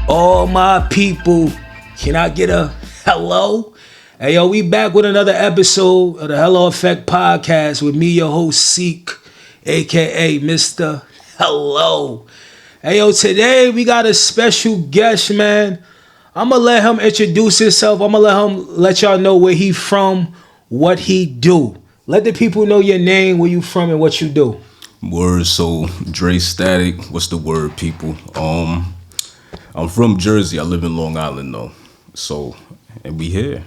All my people, can I get a hello? Hey, yo, we back with another episode of the Hello Effect Podcast with me, your host, Seek, a.k.a. Mr. Hello. Hey, yo, today we got a special guest, man. I'm going to let him introduce himself. I'm going to let y'all know where he from, what he do. Let the people know your name, where you from, and what you do. Word, so Dre Static. What's the word, people? I'm from Jersey. I live in Long Island, though. So, and we here.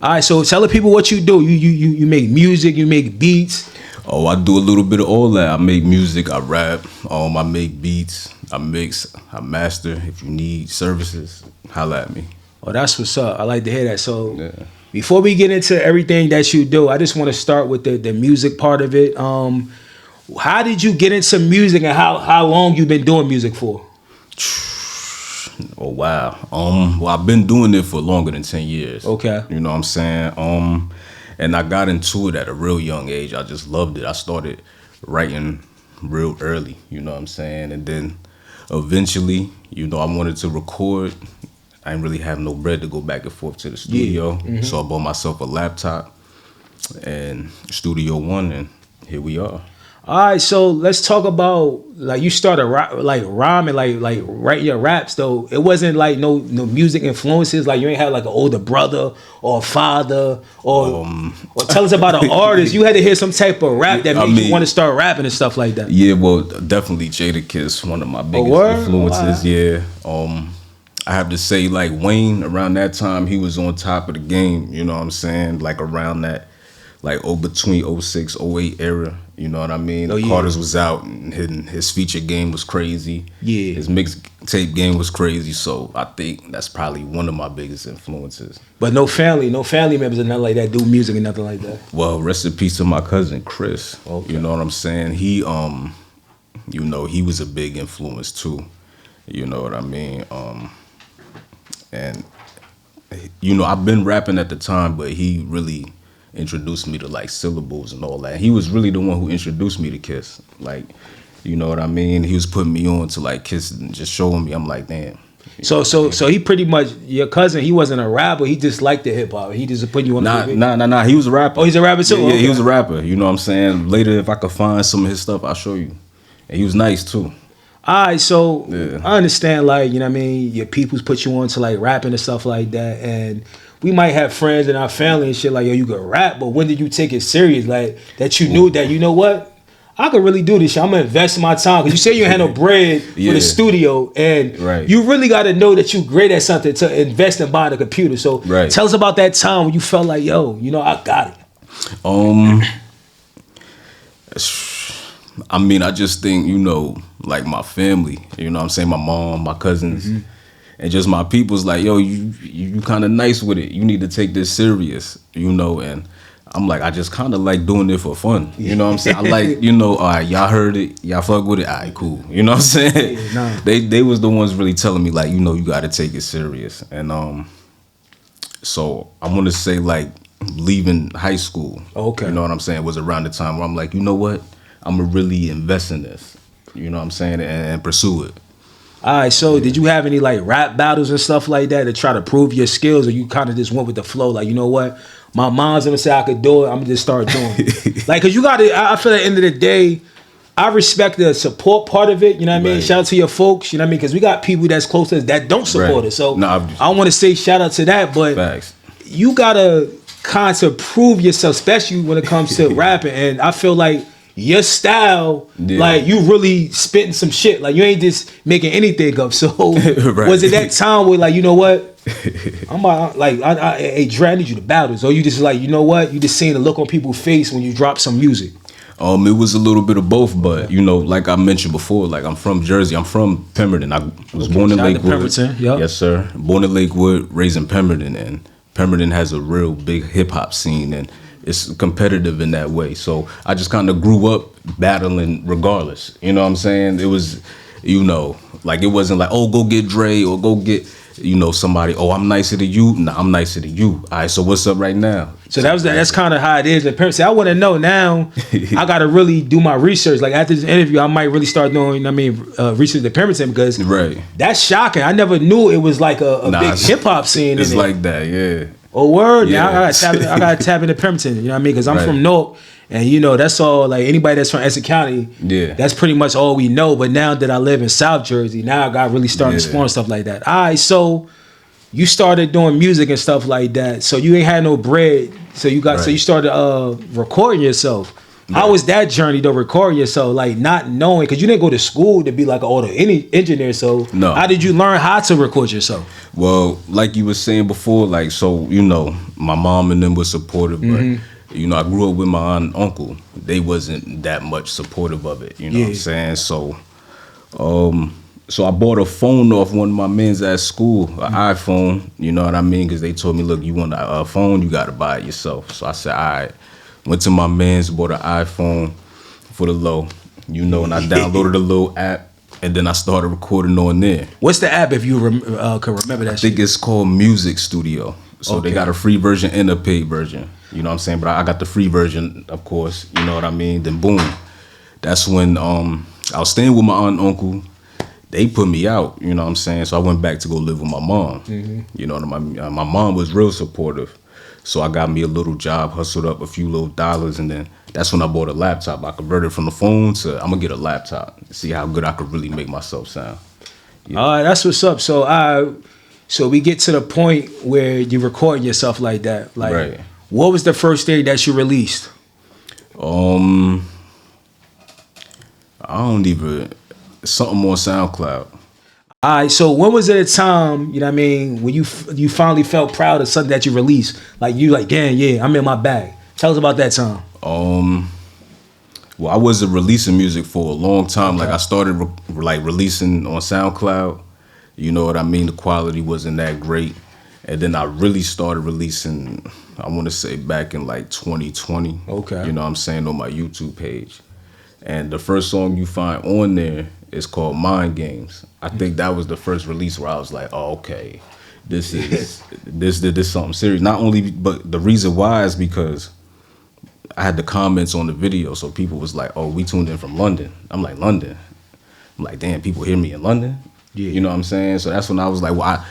All right, so tell the people what you do. You make music, you make beats. Oh, I do a little bit of all that. I make music, I rap, I make beats, I mix, I master. If you need services, holla at me. Oh, that's what's up. I like to hear that. So, Before we get into everything that you do, I just want to start with the music part of it. How did you get into music, and how long you been doing music for? Oh wow. Well, I've been doing it for longer than 10 years. Okay. You know what I'm saying? And I got into it at a real young age. I just loved it. I started writing real early, you know what I'm saying? And then eventually, I wanted to record. I didn't really have no bread to go back and forth to the studio. Yeah. Mm-hmm. So I bought myself a laptop and Studio One, and here we are. All right, so let's talk about, like, you started rhyming, like writing your raps, though. It wasn't like no music influences, like you ain't had like an older brother or a father or tell us about an artist. You had to hear some type of rap that made you want to start rapping and stuff like that. Yeah, well, definitely Jadakiss, one of my biggest influences. Wow. Yeah, I have to say, like, Wayne, around that time, he was on top of the game. You know what I'm saying? Like around that, like between 06, 08 era. You know what I mean? Oh, yeah. Carter's was out, and his feature game was crazy. Yeah. His mixtape game was crazy. So I think that's probably one of my biggest influences. But no family members or nothing like that do music or nothing like that. Well, rest in peace to my cousin Chris. Okay. You know what I'm saying? He, he was a big influence too. You know what I mean? And I've been rapping at the time, but he really introduced me to like syllables and all that. He was really the one who introduced me to Kiss. Like, you know what I mean? He was putting me on to like Kiss and just showing me. I'm like, damn. So he pretty much, your cousin, he wasn't a rapper. He just liked the hip hop. He just put you on. Nah. He was a rapper. Oh, he's a rapper too. Yeah, he was a rapper. You know what I'm saying? Later, if I could find some of his stuff, I'll show you. And he was nice too. All right, so I understand, like, you know what I mean, your peoples put you on to like rapping and stuff like that, and we might have friends in our family and shit like, yo, you can rap, but when did you take it serious? Like, that you knew that, you know what, I could really do this shit. I'm gonna invest my time, because you say you had no bread for the studio, and you really got to know that you great at something to invest and buy the computer. So tell us about that time when you felt like, yo, I got it. I mean, I just think, like my family, you know what I'm saying, my mom, my cousins, and just my people's like, yo, you kind of nice with it. You need to take this serious, and I'm like, I just kind of like doing it for fun. You know what I'm saying? I like, all right, y'all heard it, y'all fuck with it, all right, cool. You know what I'm saying? Yeah, nah. They was the ones really telling me, like, you got to take it serious. And so I want to say, like, leaving high school, you know what I'm saying, was around the time where I'm like, you know what? I'm going to really invest in this, you know what I'm saying, and pursue it. All right, so did you have any like rap battles and stuff like that to try to prove your skills, or you kind of just went with the flow, like, you know what, my mom's going to say I could do it, I'm going to just start doing it. Like, because you got to, I feel at the end of the day, I respect the support part of it, you know what I mean? Shout out to your folks, you know what I mean? Because we got people that's close to us that don't support us. So I want to say shout out to that, but you got to kind of prove yourself, especially when it comes to rapping. And I feel like your style, like, you really spitting some shit. Like, you ain't just making anything up. So was it that time where, like, you know what, hey, Dre, I need you to battle. So you just like, you know what, you just seeing the look on people's face when you drop some music? It was a little bit of both, but like I mentioned before, like, I'm from Jersey. I'm from Pemberton. I was born in Lakewood. Pemberton, yep. Yes, sir. Born in Lakewood, raised in Pemberton, and Pemberton has a real big hip hop scene, and it's competitive in that way. So I just kind of grew up battling regardless. You know what I'm saying? It was, like it wasn't like, oh, go get Dre or go get, somebody. Oh, I'm nicer to you. Nah, I'm nicer to you. All right, so what's up right now? So that's kind of how it is. Parents say, I want to know now. I got to really do my research. Like after this interview, I might really start doing, research the Pemberton because that's shocking. I never knew it was like a big hip hop scene. It's like that, yeah. Oh, word. Yeah. Now I got to tap into Pemberton. You know what I mean? Because I'm from Newark. And that's all, like anybody that's from Essex County, that's pretty much all we know. But now that I live in South Jersey, now I got really started exploring stuff like that. All right, so you started doing music and stuff like that. So you ain't had no bread. So you started recording yourself. Right. How was that journey to recording yourself? Like not knowing, because you didn't go to school to be like an audio engineer. So how did you learn how to record yourself? Well, like you were saying before, like, so, my mom and them were supportive, but I grew up with my aunt and uncle. They wasn't that much supportive of it. You know what I'm saying? So, so I bought a phone off one of my men's at school, an iPhone. You know what I mean? Because they told me, look, you want a phone, you got to buy it yourself. So I said, all right. Went to my man's, bought an iPhone for the low, and I downloaded a little app, and then I started recording on there. What's the app, if you can remember that? I think it's called Music Studio. So they got a free version and a paid version. You know what I'm saying? But I got the free version, of course. You know what I mean? Then boom. That's when I was staying with my aunt and uncle. They put me out, you know what I'm saying? So I went back to go live with my mom. You know, my mom was real supportive. So I got me a little job, hustled up a few little dollars, and then that's when I bought a laptop. I converted from the phone to, I'm going to get a laptop, see how good I could really make myself sound. Yeah. All right, that's what's up. So we get to the point where you recording yourself like that. Like, what was the first thing that you released? I don't even, something on SoundCloud. All right, so when was it a time, you know what I mean, when you finally felt proud of something that you released? Like you like, damn, yeah, I'm in my bag. Tell us about that time. Well, I wasn't releasing music for a long time. Okay. Like I started releasing on SoundCloud. You know what I mean? The quality wasn't that great. And then I really started releasing, I want to say back in like 2020. Okay. You know what I'm saying, on my YouTube page. And the first song you find on there is called Mind Games. I think that was the first release where I was like, oh, okay, this is this something serious. Not only, but the reason why is because I had the comments on the video, so people was like, oh, we tuned in from London. I'm like, London? I'm like, damn, people hear me in London? Yeah. You know what I'm saying? So that's when I was like, well,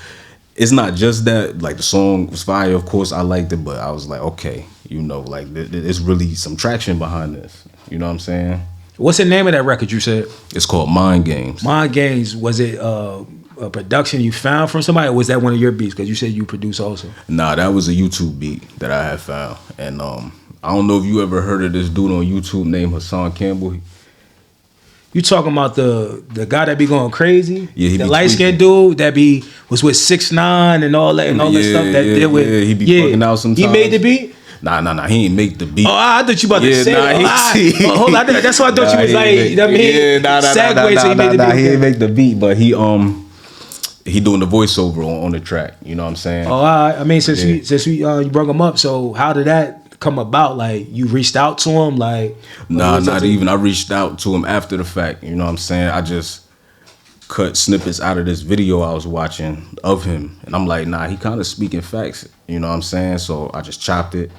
it's not just that, like the song was fire, of course I liked it, but I was like, okay, like there's really some traction behind this. You know what I'm saying? What's the name of that record you said? It's called Mind Games. Mind Games, was it a production you found from somebody, or was that one of your beats? Because you said you produce also. Nah, that was a YouTube beat that I had found. And I don't know if you ever heard of this dude on YouTube named Hassan Campbell. You talking about the guy that be going crazy? Yeah, he the light skinned dude that was with 6ix9ine and all that stuff that did with. Yeah, he be fucking out sometimes. He made the beat? Nah, he ain't make the beat. Oh, I thought you about to say hold on, that's why I thought you was like, you know what I mean? Segue, so he made the beat. He didn't make the beat, but he doing the voiceover on the track. You know what I'm saying? Oh, I mean, since you brought him up, so how did that come about? Like, you reached out to him? Like, nah, not even. I reached out to him after the fact. You know what I'm saying? I just cut snippets out of this video I was watching of him, and I'm like, nah, he kind of speaking facts. You know what I'm saying? So I just chopped it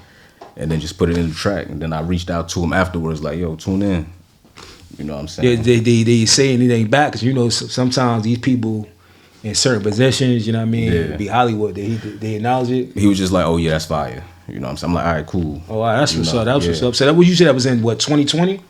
and then just put it in the track, and then I reached out to him afterwards, like, yo, tune in. You know what I'm saying? Yeah, they say anything back, because sometimes these people in certain positions, you know what I mean, be Hollywood, they acknowledge it. He was just like, oh yeah, that's fire. You know what I'm saying? I'm like, all right, cool. Oh, all right, that's what's up. That was what's up. So that what you said that was in what, 2020?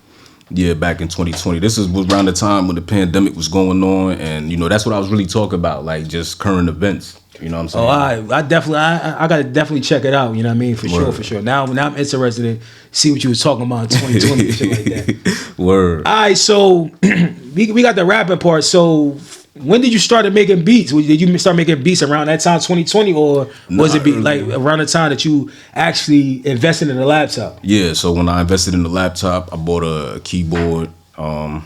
Yeah, back in 2020. This is around the time when the pandemic was going on, and that's what I was really talking about, like just current events. You know what I'm saying? Oh, I gotta definitely check it out. You know what I mean? For sure. Now I'm interested in see what you was talking about in 2020 and shit like that. Word. All right, so we got the rapping part. So when did you start making beats? Did you start making beats around that time, 2020, or was it like around the time that you actually invested in the laptop? Yeah. So when I invested in the laptop, I bought a keyboard. I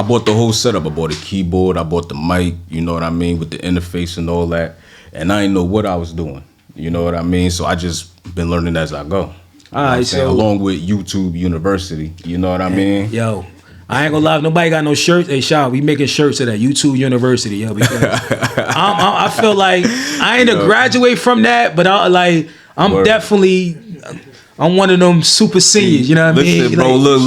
bought the whole setup. I bought a keyboard. I bought the mic. You know what I mean, with the interface and all that. And I didn't know what I was doing. You know what I mean? So I just been learning as I go. All right, so along with YouTube University, you know what I mean? Yo, I ain't gonna lie, nobody got no shirts. Hey, Sean, we making shirts at that YouTube University, yo. Because I feel like I ain't a graduate from that, but I'm definitely. I'm one of them super seniors, you know what I mean? Listen, bro, look.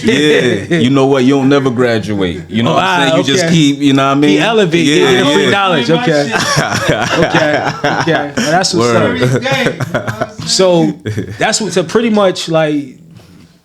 Yeah, you know what? You don't never graduate. You know what I'm saying? You just keep, you know what I mean? He elevate, get free knowledge. Okay. Well, that's what's up. So that's what. So pretty much like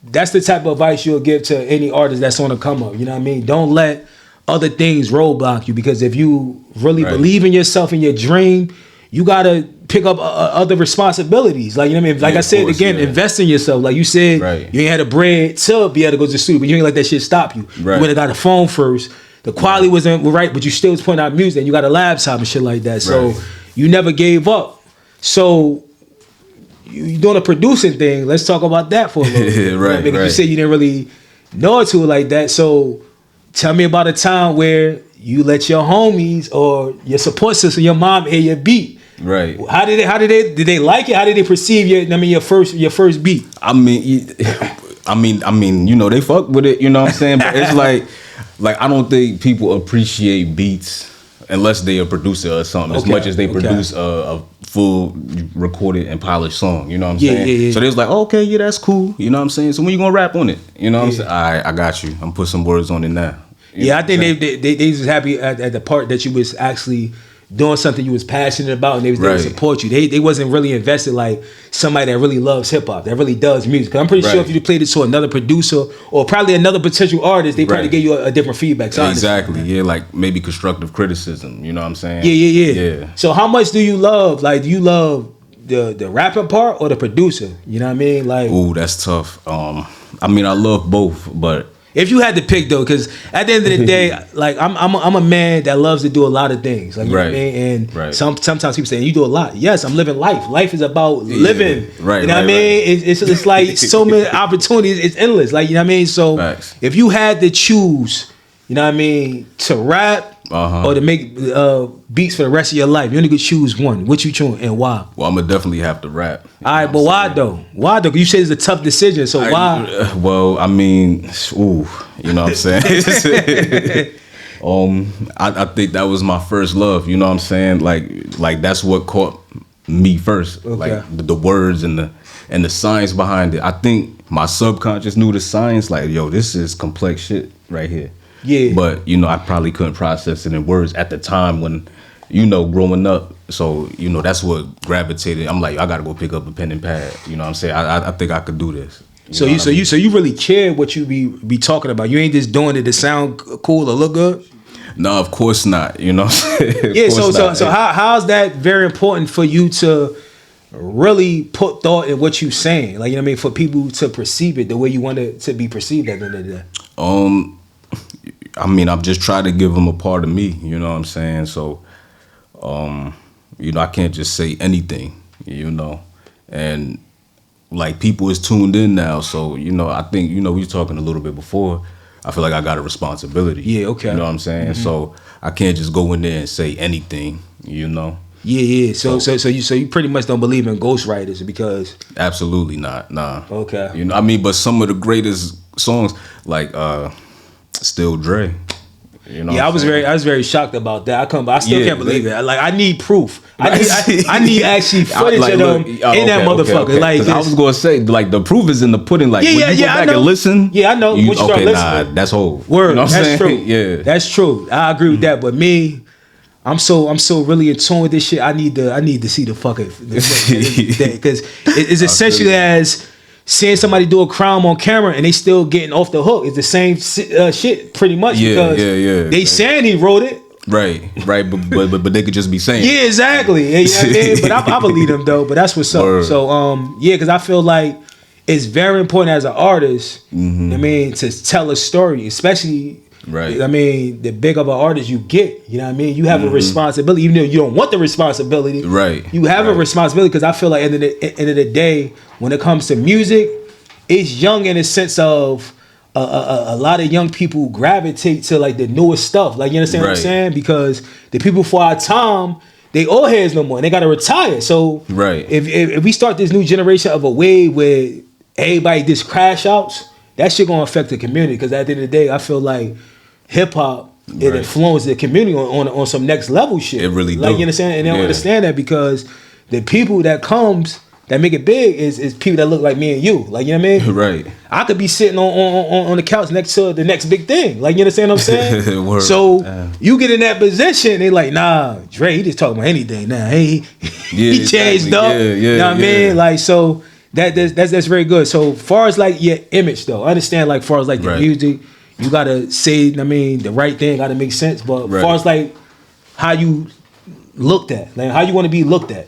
that's the type of advice you'll give to any artist that's on the come up. You know what I mean? Don't let other things roadblock you, because if you really believe in yourself and your dream, you gotta pick up other responsibilities. Like, you know what I mean? Like I said again, invest in yourself. Like you said, you ain't had the bread to be able to go to the studio, but you ain't let that shit stop you. You would have got a phone first. The quality wasn't right, but you still was putting out music, and you got a laptop and shit like that. So you never gave up. So you doing a producing thing. Let's talk about that for a little bit. Because you said you didn't really know it to it like that. So tell me about a time where you let your homies or your support system, your mom, hear your beat. Right. How did they like it? How did they perceive your first beat? I mean, you know, they fuck with it, you know what I'm saying? But it's like I don't think people appreciate beats unless they a producer or something as much as they produce a full recorded and polished song, you know what I'm saying? Yeah. So they was like, okay, yeah, that's cool, you know what I'm saying? So when you gonna rap on it? You know what I'm saying? All right, I got you. I'm put some words on it now. I think they was happy at the part that you was actually doing something you was passionate about, and they was there to support you. They wasn't really invested like somebody that really loves hip hop, that really does music. Cause I'm pretty sure if you played it to another producer or probably another potential artist, they probably give you a different feedback. So exactly, like maybe constructive criticism. You know what I'm saying? Yeah. So how much do you love? Like, do you love the rapping part or the producer? You know what I mean? Like, ooh, that's tough. I mean, I love both, but. If you had to pick though, because at the end of the day, like I'm a man that loves to do a lot of things, like you know what I mean. And sometimes people say you do a lot. Yes, I'm living life. Life is about living. You know what I mean? It's like so many opportunities. It's endless. Like, you know what I mean. So if you had to choose, you know what I mean, to rap or to make beats for the rest of your life, you only could choose one. What you choose and why? Well, I'm gonna definitely have to rap. All right, but why though? Why though? You said it's a tough decision, so why? Well, I mean, ooh, you know what I'm saying? I think that was my first love. You know what I'm saying? Like that's what caught me first. Like the words and the science behind it. I think my subconscious knew the science. Like, yo, this is complex shit right here. Yeah. But, you know, I probably couldn't process it in words at the time when, you know, growing up. So, you know, that's what gravitated. I'm like, I gotta go pick up a pen and pad. You know what I'm saying? I think I could do this. So you really care what you be talking about. You ain't just doing it to sound cool or look good? No, of course not. You know what I'm saying? Yeah, so how's that very important for you to really put thought in what you saying? Like, you know what I mean? For people to perceive it the way you want it to be perceived at the end of the day. I mean, I'm just trying to give them a part of me, you know what I'm saying? So, you know, I can't just say anything, you know? And, like, people is tuned in now, so, you know, I think, you know, we was talking a little bit before, I feel like I got a responsibility. Yeah, okay. You know what I'm saying? Mm-hmm. So, I can't just go in there and say anything, you know? Yeah. So you pretty much don't believe in ghostwriters because... Absolutely not, nah. Okay. You know, I mean, but some of the greatest songs, like, Still Dre, you know. Yeah, I was very shocked about that. I still can't believe it. Like, I need proof. I need actually footage of them in that motherfucker. Okay. Like, I was gonna say, like, the proof is in the pudding. Like, when you go back and listen. Yeah, I know. When you start listening, that's whole. Word. You know what that's true. Yeah, that's true. I agree with that. But me, I'm so really in tune with this shit. I need to see the fucking because it's essentially as seeing somebody do a crime on camera and they still getting off the hook. It's the same shit pretty much because they saying he wrote it. Right, but they could just be saying. Yeah, exactly. You know what I mean? But I believe them though. But that's what's up. Word. So because I feel like it's very important as an artist. Mm-hmm. I mean, to tell a story, especially. Right. I mean, the bigger of an artist you get, you know what I mean? You have a responsibility, even though you don't want the responsibility. Right. You have a responsibility because I feel like at the end of the day, when it comes to music, it's young in a sense of a lot of young people gravitate to like the newest stuff. Like, you understand what I'm saying? Because the people for our time, they old heads no more. And they gotta retire. So if we start this new generation of a wave where everybody just crash outs, that shit gonna affect the community. Because at the end of the day, I feel like hip hop it influences the community on some next level shit. It really like do. You understand? And they don't understand that because the people that make it big is people that look like me and you. Like, you know what I mean? Right. I could be sitting on the couch next to the next big thing. Like, you understand what I'm saying? So you get in that position, they like, nah, Dre, he just talking about anything now. He changed up. You know what I mean? Like, so that's very good. So far as like your image though, I understand like far as like the music, you gotta say, I mean, the right thing gotta make sense. But far as like how you looked at, like how you want to be looked at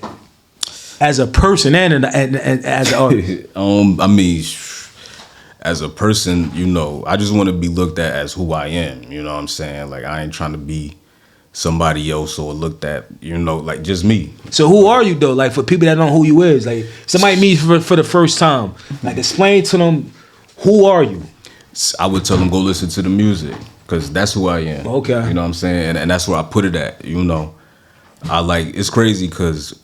as a person and as an artist. I mean, as a person, you know, I just want to be looked at as who I am. You know what I'm saying? Like, I ain't trying to be somebody else or looked at, you know, like just me. So who are you though? Like for people that don't know who you is, like somebody meets for the first time, like explain to them, who are you? I would tell them go listen to the music because that's who I am. Okay. You know what I'm saying? And that's where I put it at, you know. I like, it's crazy because,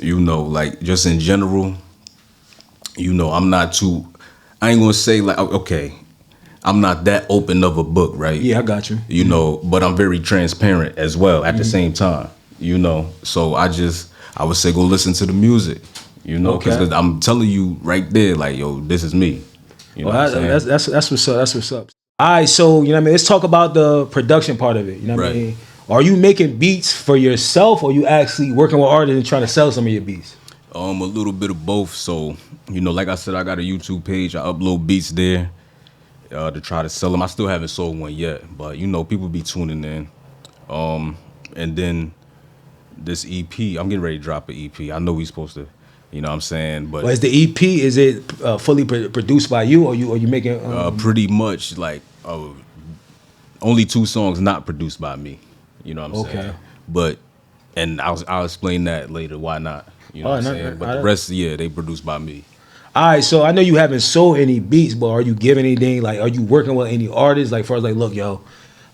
you know, like just in general, you know, I ain't gonna say like, okay, I'm not that open of a book, right? Yeah, I got you. You know, but I'm very transparent as well at the same time, you know. So I would say go listen to the music, you know, because I'm telling you right there, like, yo, this is me. You know what I'm saying? That's what's up. That's what's up. All right, so you know what I mean. Let's talk about the production part of it. You know what I mean. Are you making beats for yourself, or are you actually working with artists and trying to sell some of your beats? A little bit of both. So, you know, like I said, I got a YouTube page. I upload beats there to try to sell them. I still haven't sold one yet, but you know, people be tuning in. And then this EP, I'm getting ready to drop an EP. I know we supposed to, you know what I'm saying? But is the EP, is it fully produced by you, or are you making? Pretty much like only 2 songs not produced by me. You know what I'm saying? But, and I'll explain that later. Why not? You know what I'm saying? But the rest, they produced by me. All right, so I know you haven't sold any beats, but are you giving anything? Like, are you working with any artists? Like, far as like, look, yo,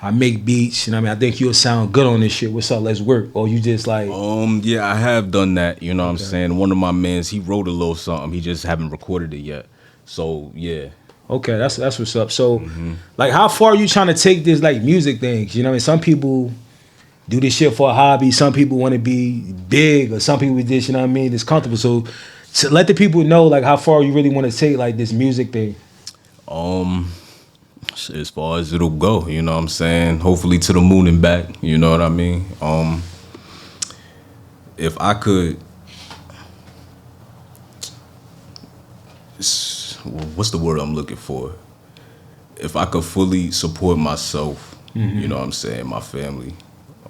I make beats, you know what I mean? I think you'll sound good on this shit. What's up? Let's work. Or you just like... Yeah, I have done that, you know what I'm saying? One of my mans, he wrote a little something. He just haven't recorded it yet. So, yeah. Okay, that's what's up. So, like, how far are you trying to take this, like, music things? You know what I mean? Some people do this shit for a hobby. Some people want to be big, or some people just, you know what I mean, it's comfortable. So let the people know, like, how far you really want to take, like, this music thing. As far as it'll go, you know what I'm saying? Hopefully to the moon and back, you know what I mean? If I could, what's the word I'm looking for? If I could fully support myself, you know what I'm saying, my family,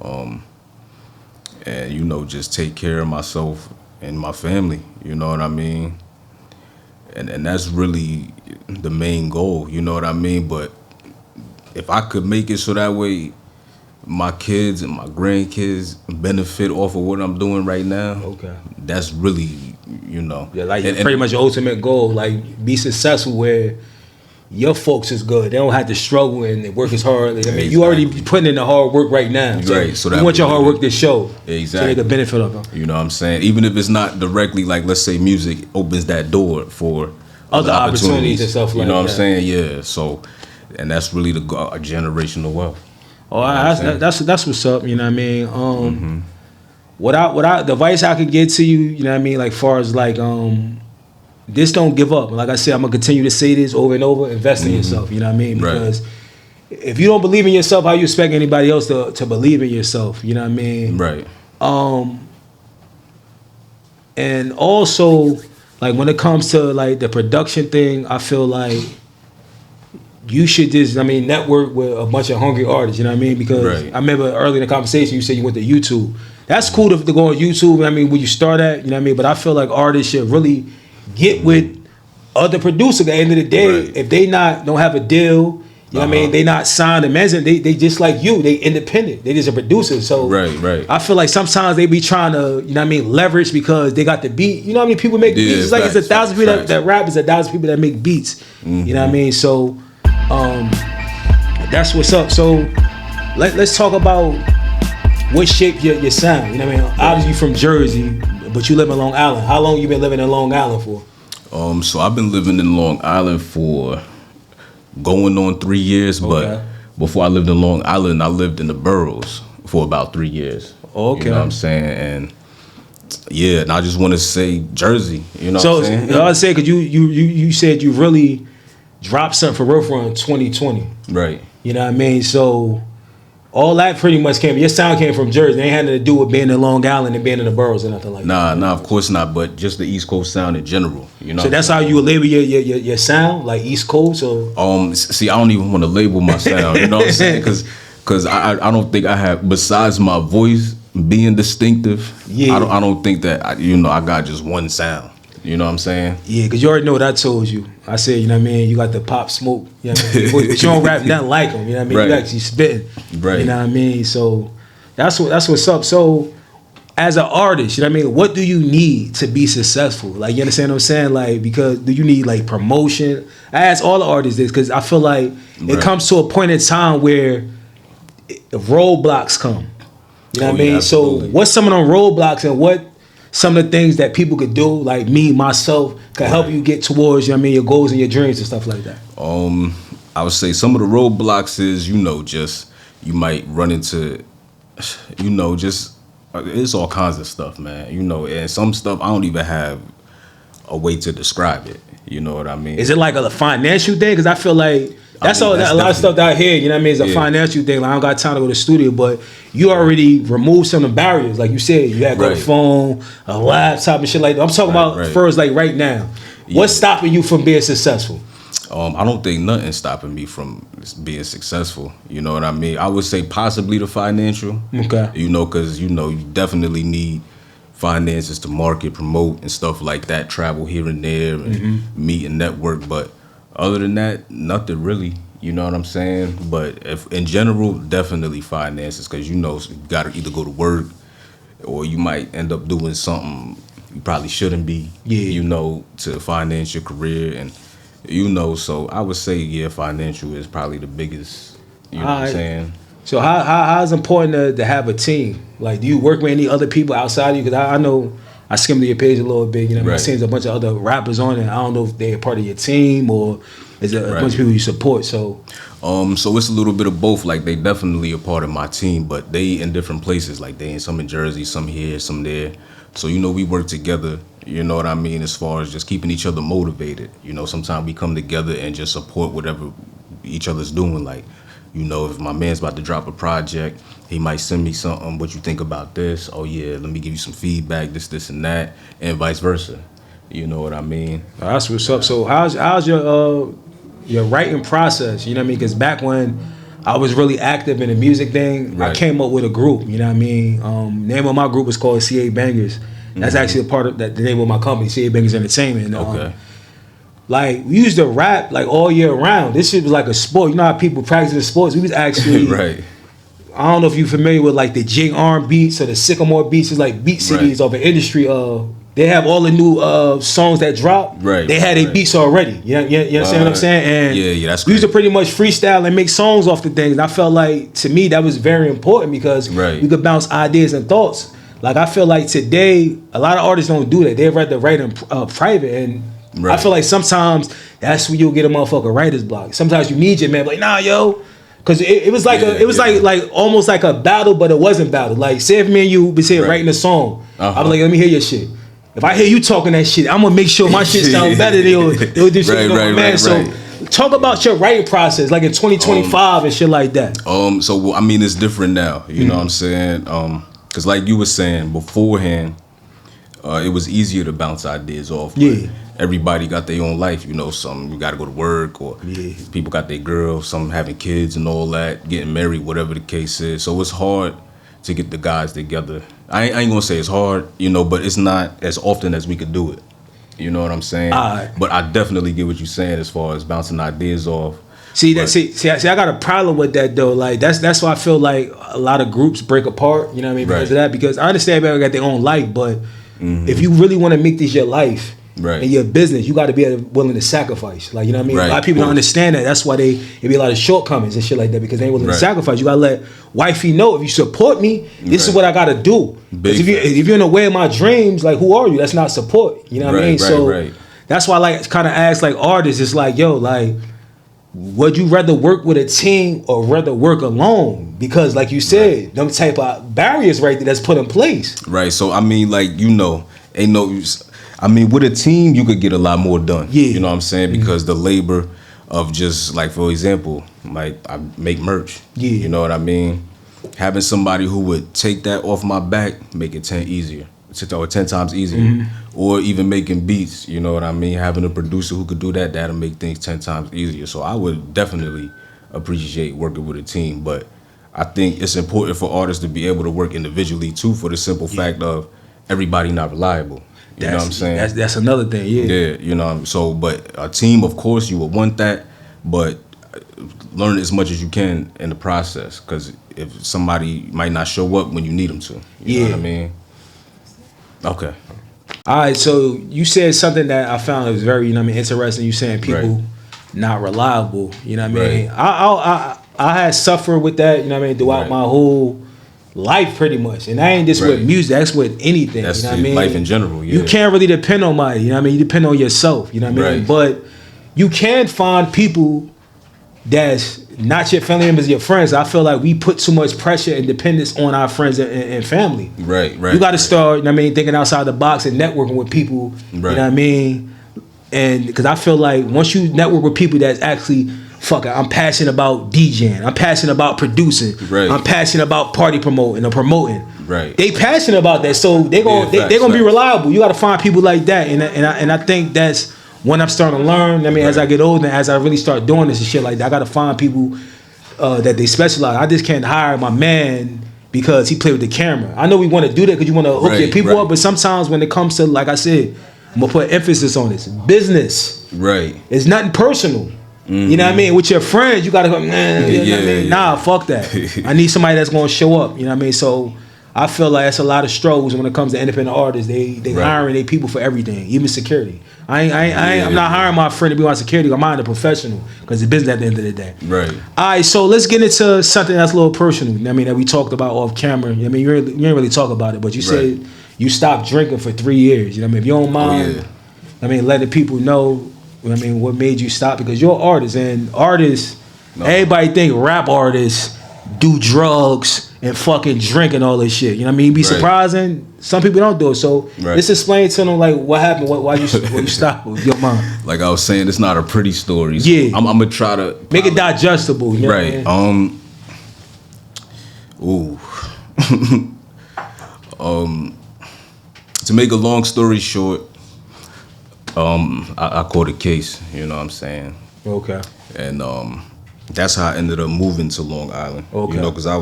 and, you know, just take care of myself and my family, you know what I mean? And that's really the main goal, you know what I mean? But if I could make it so that way my kids and my grandkids benefit off of what I'm doing right now, that's really, you know. Yeah, like pretty much your ultimate goal, like be successful where your folks is good. They don't have to struggle and work as hard. I mean, you already putting in the hard work right now. So right. So you want your hard work to show. Exactly. So they can benefit of it. You know what I'm saying? Even if it's not directly, like, let's say music opens that door for other opportunities and stuff like that. You know what I'm saying? Yeah. So, and that's really the generational wealth. Oh, that's what's up. You know what I mean? Without the advice I could get to you, you know what I mean? Like, far as like, just don't give up. Like I said, I'm gonna continue to say this over and over. Invest in yourself. You know what I mean? Because if you don't believe in yourself, how you expect anybody else to believe in yourself? You know what I mean? Right. And also, like, when it comes to like the production thing, I feel like you should just, I mean, network with a bunch of hungry artists. You know what I mean? Because I remember early in the conversation you said you went to YouTube. That's cool to go on YouTube. I mean, where you start at, you know what I mean? But I feel like artists should really get with other producers. At the end of the day, if they don't have a deal, you know what I mean, they not signed to management, they just like you, they independent, they just a producer. So I feel like sometimes they be trying to, you know what I mean, leverage because they got the beat. You know how many people make beats? It's like it's 1,000 people that rap, it's 1,000 people that make beats. You know what I mean? So that's what's up. So let's talk about what shaped your sound? You know what I mean? Obviously you from Jersey, but you live in Long Island. How long you been living in Long Island for? So I've been living in Long Island for going on 3 years, but before I lived in Long Island, I lived in the boroughs for about 3 years. Okay. You know what I'm saying? And yeah, and I just want to say Jersey, you know what I'm saying? So I say, because you said you really dropped something for real for in 2020. Right. You know what I mean? So all that pretty much your sound came from Jersey. It ain't had nothing to do with being in Long Island and being in the boroughs or nothing like that. Nah, of course not, but just the East Coast sound in general, you know? So that's how you would label your sound, like East Coast? Or? See, I don't even want to label my sound, you know what I'm saying? Because I don't think I have, besides my voice being distinctive, I don't think that, I got just one sound. You know what I'm saying? Yeah, because you already know what I told you. I said, you know what I mean? You got the Pop Smoke, you know what I mean? But you don't rap nothing like him, you know what I mean? Right. You actually spitting, right. You know what I mean? So that's what's up. So as an artist, you know what I mean? What do you need to be successful? Like, you understand what I'm saying? Like, because do you need like promotion? I ask all the artists this because I feel like it comes to a point in time where the roadblocks come. You know what I mean? Absolutely. So what's some of them roadblocks and what some of the things that people could do, like me, myself, could help you get towards, you know what I mean, your goals and your dreams and stuff like that? I would say some of the roadblocks is, just you might run into, just it's all kinds of stuff, man. And some stuff I don't even have a way to describe it. You know what I mean? Is it like a financial thing? Because I feel like that's a lot of stuff that I hear, you know what I mean? It's a financial thing. Like, I don't got time to go to the studio, but you already removed some of the barriers. Like you said, you had to go to a phone, a laptop and shit like that. I'm talking about first, like right now. What's stopping you from being successful? I don't think nothing's stopping me from being successful. You know what I mean? I would say possibly the financial. Okay. Because, you definitely need finances to market, promote, and stuff like that, travel here and there, and meet and network. But other than that, nothing really. You know what I'm saying? But if in general, definitely finances, because you got to either go to work or you might end up doing something you probably shouldn't be. To finance your career and So I would say financial is probably the biggest. You know what I'm saying? So how is it important to have a team? Like, do you work with any other people outside of you? Because I know I skimmed your page a little bit. You know, I see there's a bunch of other rappers on it. I don't know if they're part of your team or is it a bunch of people you support. So it's a little bit of both. Like, they definitely a part of my team, but they in different places. Like, some in Jersey, some here, some there. So we work together. You know what I mean? As far as just keeping each other motivated. Sometimes we come together and just support whatever each other's doing. Like, if my man's about to drop a project, he might send me something. What you think about this? Oh yeah, let me give you some feedback. This, and that, and vice versa. You know what I mean? That's what's up. So how's your writing process? You know what I mean? Because back when I was really active in the music thing, I came up with a group. You know what I mean? Name of my group is called CA Bangers. That's actually a part of the name of my company, CA Bangers Entertainment. Okay. Like, we used to rap like all year round. This shit was like a sport. You know how people practice the sports? We was actually I don't know if you're familiar with like the J Arm beats or the Sycamore beats. It's like beat cities of an industry. They have all the new songs that drop. They had their beats already. You understand what I'm saying? And that's we used to pretty much freestyle and make songs off the things. And I felt like, to me, that was very important because we could bounce ideas and thoughts. Like, I feel like today, a lot of artists don't do that. They'd rather write in private. And I feel like sometimes that's where you'll get a motherfucker writer's block. Sometimes you need your man, like, nah, yo. Because it was like like almost like a battle, but it wasn't battle. Like, say if me and you be writing a song, I'm like, let me hear your shit. If I hear you talking that shit, I'm gonna make sure my shit sounds better than you'll do shit with my man. So talk about your writing process, like in 2025 and shit like that. So I mean, it's different now. You know what I'm saying? Because like you were saying beforehand, it was easier to bounce ideas off. But everybody got their own life. Some you got to go to work, or people got their girls, some having kids and all that, getting married, whatever the case is. So it's hard to get the guys together. I ain't gonna say it's hard, but it's not as often as we could do it. You know what I'm saying? But I definitely get what you're saying as far as bouncing ideas off. See, I got a problem with that though. Like, that's why I feel like a lot of groups break apart. You know what I mean? Because of that. Because I understand everybody got their own life, but if you really want to make this your life, Right. in your business, you got to be willing to sacrifice. Like, you know what I mean? Right, A lot of people don't understand that. That's why it be a lot of shortcomings and shit like that, because they ain't willing to sacrifice. You got to let wifey know, if you support me, this is what I got to do. If you're in the way of my dreams, like, who are you? That's not support. You know what I mean? So that's why I like kind of ask like artists, it's like, yo, like, would you rather work with a team or rather work alone? Because like you said, them type of barriers right there that's put in place. Right. So I mean, like, you know, ain't no use. I mean, with a team, you could get a lot more done. Yeah. You know what I'm saying? Because the labor of just, like, for example, like, I make merch. Yeah. You know what I mean? Having somebody who would take that off my back, make it 10 times easier. Or even making beats, you know what I mean? Having a producer who could do that, that'll make things 10 times easier. So I would definitely appreciate working with a team. But I think it's important for artists to be able to work individually, too, for the simple fact of everybody not reliable. You know what I'm saying? That's another thing, Yeah, you know, so, but a team, of course, you would want that, but learn as much as you can in the process, because if somebody might not show up when you need them to. You know what I mean? Okay. All right, so you said something that I found was very, you know what I mean, interesting. You saying people not reliable, you know what I mean? I had suffered with that, you know what I mean, throughout my whole life pretty much. And that ain't just with music, that's with anything. That's, you know what I mean? Life in general, You can't really depend on somebody, you know what I mean? You depend on yourself, you know what I mean? But you can find people that's not your family members, your friends. I feel like we put too much pressure and dependence on our friends and family. Right. You got to start, you know what I mean, thinking outside the box and networking with people, you know what I mean? And because I feel like once you network with people that's actually, fuck it, I'm passionate about DJing, I'm passionate about producing, I'm passionate about party promoting or promoting. They passionate about that, so they're gonna be reliable. You got to find people like that, and I think that's when I'm starting to learn. I mean, as I get older, as I really start doing this and shit like that, I got to find people that they specialize. I just can't hire my man because he play with the camera. I know we want to do that because you want to hook your people up, but sometimes when it comes to, like I said, I'm gonna put emphasis on this business. It's nothing personal. You know what I mean? With your friends, you gotta go, nah, fuck that. I need somebody that's gonna show up. You know what I mean? So I feel like that's a lot of struggles when it comes to independent artists. They hiring their people for everything, even security. I'm not hiring my friend to be my security. I'm hiring a professional because it's business at the end of the day. All right, so let's get into something that's a little personal. You know what I mean, that we talked about off camera. You know what I mean, you didn't really talk about it, but you said you stopped drinking for 3 years. You know what I mean? If you don't mind, I mean, letting people know. I mean, what made you stop? Because you're an artist, and artists, everybody think rap artists do drugs and fucking drink and all this shit. You know what I mean? It'd be surprising. Some people don't do it. So let's explain to them like what happened, why you stopped with your mom. Like I was saying, it's not a pretty story. So I'm gonna try to make it digestible. You know what I mean? To make a long story short, I caught a case, you know what I'm saying? Okay. And that's how I ended up moving to Long Island. Okay. You know, because I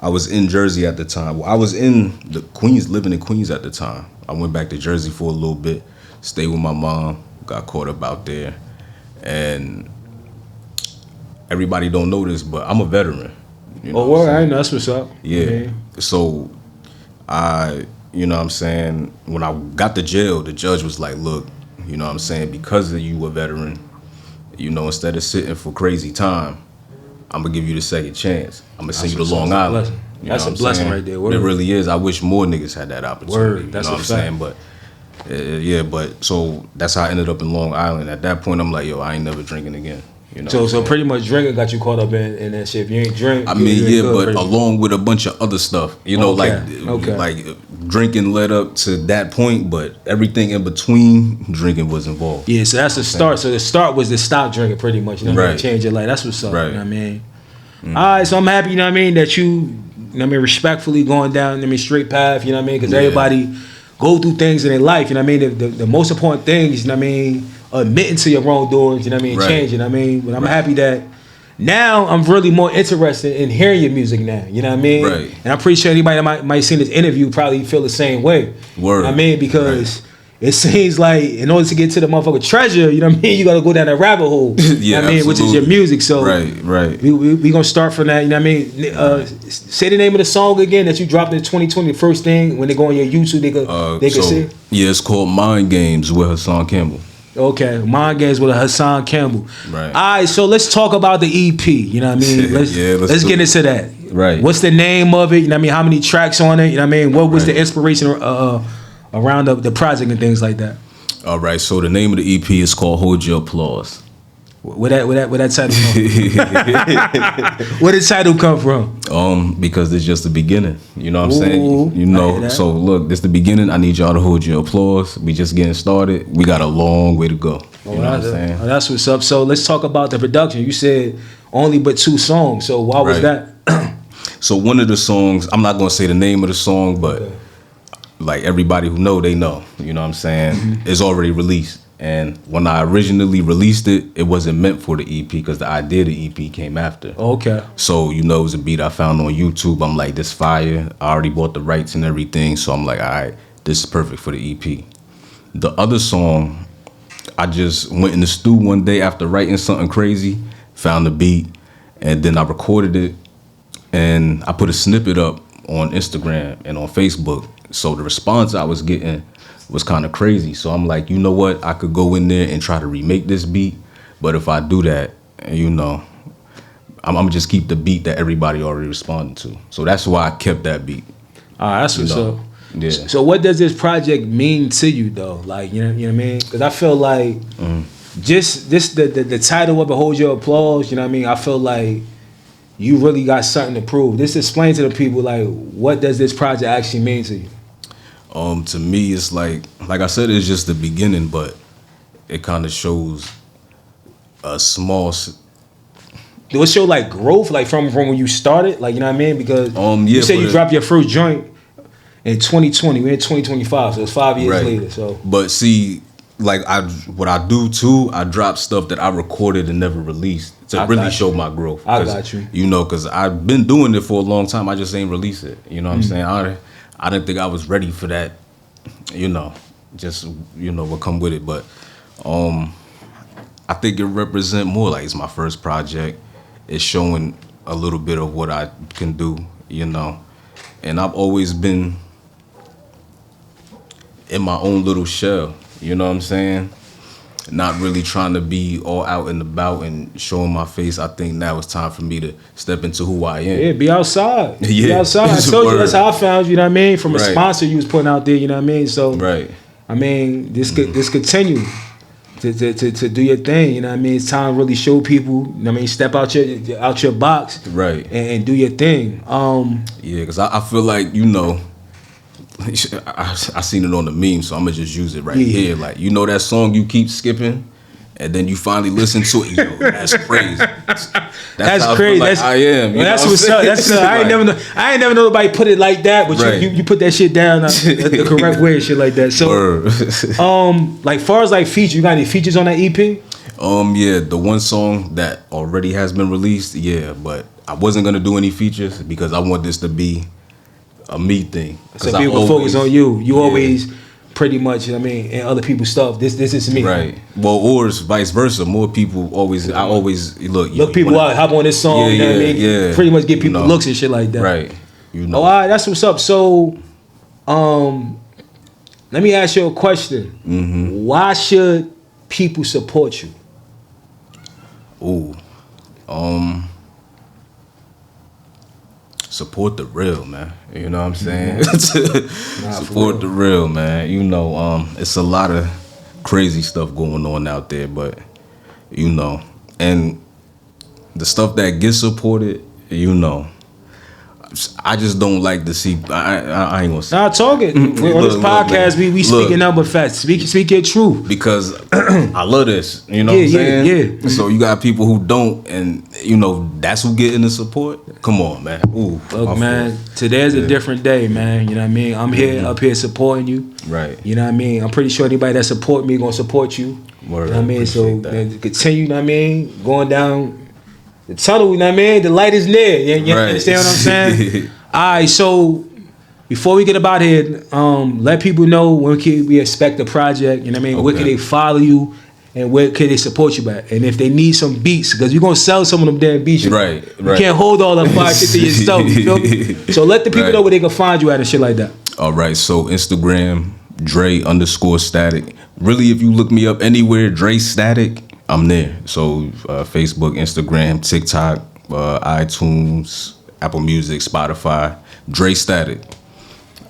was in Jersey at the time. Well, I was in the Queens, living in Queens at the time. I went back to Jersey for a little bit, stayed with my mom, got caught up out there. And everybody don't know this, but I'm a veteran. You know I know, that's what's up. Yeah. So you know what I'm saying, when I got to jail, the judge was like, look, you know what I'm saying, because of you a veteran, you know, instead of sitting for crazy time, I'm going to give you the second chance. I'm going to send you to Long Island. That's a blessing right there. It really is. I wish more niggas had that opportunity. That's you know what I'm saying? But, but so that's how I ended up in Long Island. At that point, I'm like, yo, I ain't never drinking again. You know so pretty much drinking got you caught up in that shit. If you ain't drink, I mean, but along with a bunch of other stuff, you know, like drinking led up to that point, but everything in between drinking was involved. Yeah, so that's the start. So the start was to stop drinking, pretty much. You know what I mean? Change your life. That's what's up. You know what I mean? All right, so I'm happy. You know what I mean? That you know what I mean, respectfully going down, I mean, straight path. You know what I mean? Because everybody go through things in their life. You know what I mean? The most important thing is, you know what I mean, admitting to your wrongdoings, you know what I mean, changing, I mean, but I'm happy that now I'm really more interested in hearing your music now, you know what I mean? And I'm pretty sure anybody that might see this interview probably feel the same way. You know what I mean? Because it seems like in order to get to the motherfucking treasure, you know what I mean, you gotta go down that rabbit hole. Yeah, you know what I mean, which is your music. So right. We gonna start from that. You know what I mean? Say the name of the song again that you dropped in 2020. The first thing when they go on your YouTube, they can see it. Yeah, it's called Mind Games with Hassan Campbell. Okay, Mind Games with Hassan Campbell. Right. All right, so let's talk about the EP. You know what I mean? Let's get into that. Right. What's the name of it? You know what I mean? How many tracks on it? You know what I mean? What was the inspiration around the project and things like that? All right, so the name of the EP is called Hold Your Applause. Where that title come from? Where did the title come from? Because it's just the beginning. You know what I'm saying? You know, so look, this the beginning. I need y'all to hold your applause. We just getting started. We got a long way to go. You know what I'm saying? That's what's up. So let's talk about the production. You said only but 2 songs. So why was that? So one of the songs, I'm not gonna say the name of the song, but like everybody who know, they know. You know what I'm saying? Mm-hmm. It's already released. And when I originally released it, it wasn't meant for the EP because the idea of the EP came after. Okay. So, you know, it was a beat I found on YouTube. I'm like, this fire. I already bought the rights and everything. So I'm like, all right, this is perfect for the EP. The other song, I just went in the stew one day after writing something crazy, found the beat, and then I recorded it. And I put a snippet up on Instagram and on Facebook. So the response I was getting was kind of crazy. So I'm like, you know what? I could go in there and try to remake this beat. But if I do that, you know, I'm gonna just keep the beat that everybody already responded to. So that's why I kept that beat. That's what's up. Yeah. So what does this project mean to you though? Like, you know what I mean? Because I feel like just the title of it, Hold Your Applause, you know what I mean? I feel like you really got something to prove. Just explain to the people, like, what does this project actually mean to you? To me, it's like I said, it's just the beginning, but it kind of shows a small. Do it show like growth, like from when you started, like, you know what I mean? Because you said you dropped your first joint in 2020. We're in 2025, so it's 5 years later. So, but see, like what I do too, I drop stuff that I recorded and never released to really show my growth. I got you. You know, because I've been doing it for a long time. I just ain't release it. You know what I'm saying? I didn't think I was ready for that, you know, just, you know, what come with it. But I think it represent more like it's my first project. It's showing a little bit of what I can do, you know. And I've always been in my own little shell, you know what I'm saying? Not really trying to be all out and about and showing my face. I think now it's time for me to step into who I am. Yeah, be outside. Yeah. Be outside. I told you that's how I found you, you know what I mean? From a sponsor you was putting out there, you know what I mean? So, I mean, this continue to do your thing, you know what I mean? It's time to really show people, you know what I mean? Step out your box. And do your thing. Yeah, because I feel like, you know, I seen it on the meme, so I'm gonna just use it here. Like, you know that song you keep skipping, and then you finally listen to it. Yo, that's crazy. That's how crazy. Like I am. That's what's up. That's I ain't never know nobody put it like that, but you put that shit down the correct way and shit like that. So, like far as like features, you got any features on that EP? Yeah, the one song that already has been released. Yeah, but I wasn't gonna do any features because I want this to be a me thing. So people focus on you. You always pretty much, you know what I mean, and other people's stuff. This is me. Right. Well, or it's vice versa. More people always. I always look people out, hop on this song. You know what I mean? Yeah. Pretty much get people looks and shit like that. Right. You know. Oh, all right. That's what's up. So, let me ask you a question. Mm-hmm. Why should people support you? Ooh. Support the real, man. You know what I'm saying? Support the real, man. You know, it's a lot of crazy stuff going on out there, but you know, and the stuff that gets supported, you know, I just don't like to see. I ain't gonna say. Nah, talk it. On this podcast, we speaking number facts. Speak your truth. Because I love this. You know what I'm saying? Yeah. So you got people who don't, and you know that's who getting the support. Come on, man. Ooh, look, man. Today's a different day, man. You know what I mean? I'm here, up here supporting you. Right. You know what I mean? I'm pretty sure anybody that support me gonna support you. Word. You know what I mean? So continue. You know what I mean? Going down the tunnel, you know what I mean? The light is near. You understand what I'm saying? All right, so before we get about here, let people know when can we expect the project. You know what I mean? Where can they follow you? And where can they support you at? And if they need some beats, because you're going to sell some of them damn beats. Right. You can't hold all that fire shit to yourself. You feel me? So let the people know where they can find you at and shit like that. All right. So Instagram, Dre_Static. Really, if you look me up anywhere, Dre Static, I'm there. So Facebook, Instagram, TikTok, iTunes, Apple Music, Spotify, Dre Static.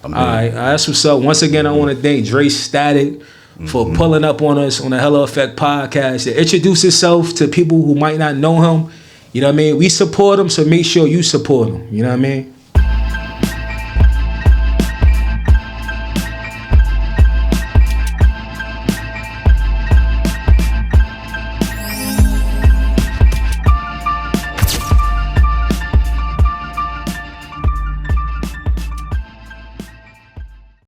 All right. That's what's up. Once again, I want to thank Dre Static for pulling up on us on the Hello Effect podcast to introduce himself to people who might not know him. You know what I mean? We support him, so make sure you support him. You know what I mean?